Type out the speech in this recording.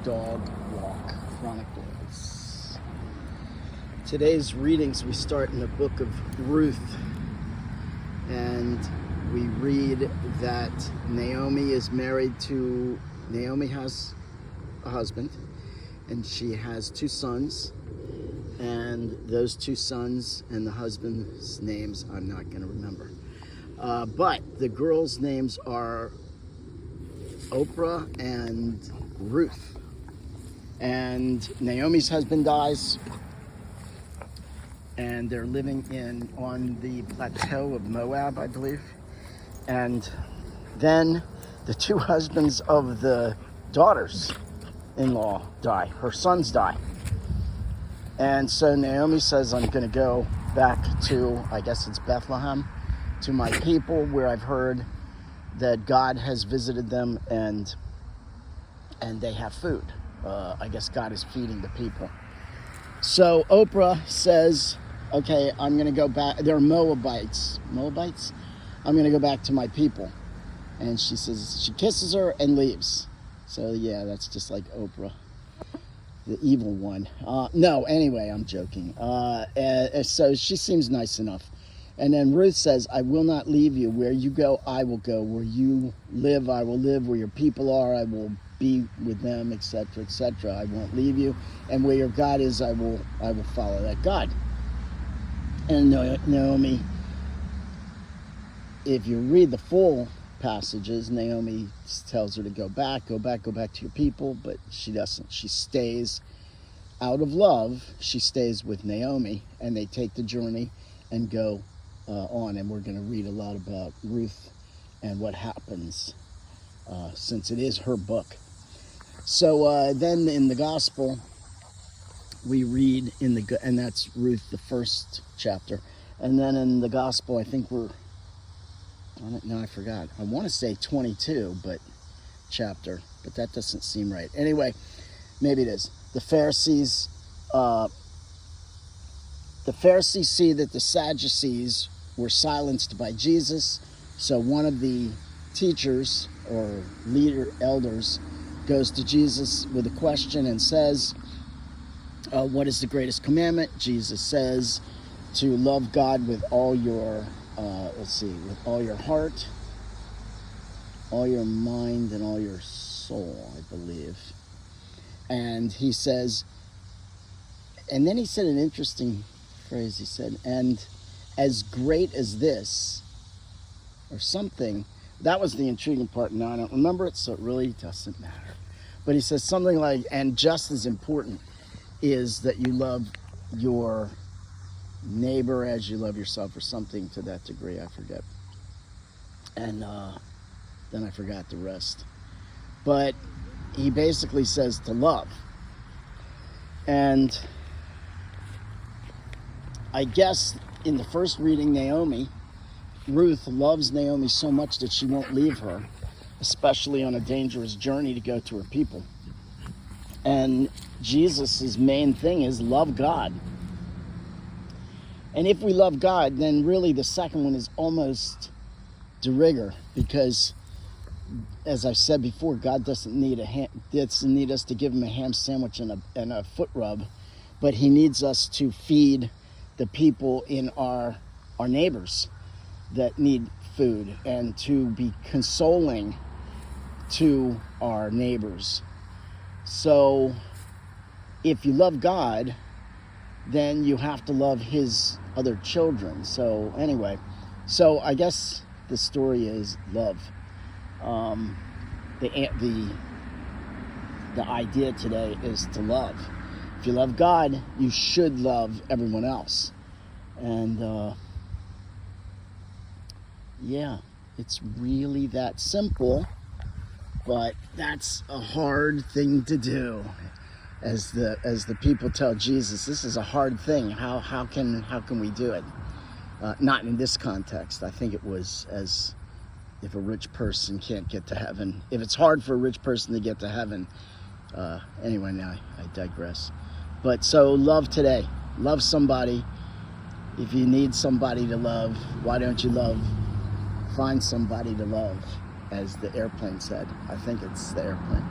Dog Walk Chronicles. Today's readings, we start in the book of Ruth, and we read that Naomi has a husband, and she has two sons, and those two sons and the husband's names I'm not going to remember. But the girls' names are Oprah and Ruth. And Naomi's husband dies, and they're living on the plateau of Moab, I believe. And then the two husbands of the daughters-in-law die. Her sons die. And so Naomi says, I'm going to go back to, I guess it's Bethlehem, to my people, where I've heard that God has visited them and they have food. I guess God is feeding the people. So Oprah says, okay, I'm going to go back. They're Moabites? I'm going to go back to my people. And she says, she kisses her and leaves. So yeah, that's just like Oprah, the evil one. No, anyway, I'm joking. So she seems nice enough. And then Ruth says, I will not leave you. Where you go, I will go. Where you live, I will live. Where your people are, I will be with them, etc., etc. I won't leave you. And where your God is, I will follow that God. And Naomi, if you read the full passages, Naomi tells her to go back to your people, but she doesn't. She stays out of love. She stays with Naomi, and they take the journey and go on. And we're going to read a lot about Ruth and what happens, since it is her book. So then in the gospel, we read and that's Ruth, the first chapter. And then in the gospel, I think I forgot. I want to say 22, but that doesn't seem right. Anyway, maybe it is. The Pharisees see that the Sadducees were silenced by Jesus. So one of the teachers or elders goes to Jesus with a question and says, what is the greatest commandment? Jesus says to love God with all your, with all your heart, all your mind, and all your soul, I believe. And he says, and then he said an interesting phrase. He said, and as great as this, or something. That was the intriguing part. Now I don't remember it, so it really doesn't matter. But he says something like, and just as important is that you love your neighbor as you love yourself, or something to that degree. I forget. And then I forgot the rest. But he basically says to love. And I guess in the first reading, Ruth loves Naomi so much that she won't leave her, especially on a dangerous journey to go to her people. And Jesus' main thing is love God. And if we love God, then really the second one is almost de rigueur, because as I've said before, God doesn't need us to give him a ham sandwich and a foot rub, but he needs us to feed the people in our neighbors that need food, and to be consoling to our neighbors. So if you love God, then you have to love his other children. So anyway, so I guess the story is love. The idea today is to love. If you love God, you should love everyone else. And yeah, it's really that simple, but that's a hard thing to do. As the people tell Jesus, this is a hard thing. How can we do it? Not in this context. I think it was as if a rich person can't get to heaven. If it's hard for a rich person to get to heaven. Anyway, now I digress. But so love today. Love somebody. If you need somebody to love, why don't you find somebody to love, as the airplane said. I think it's the airplane.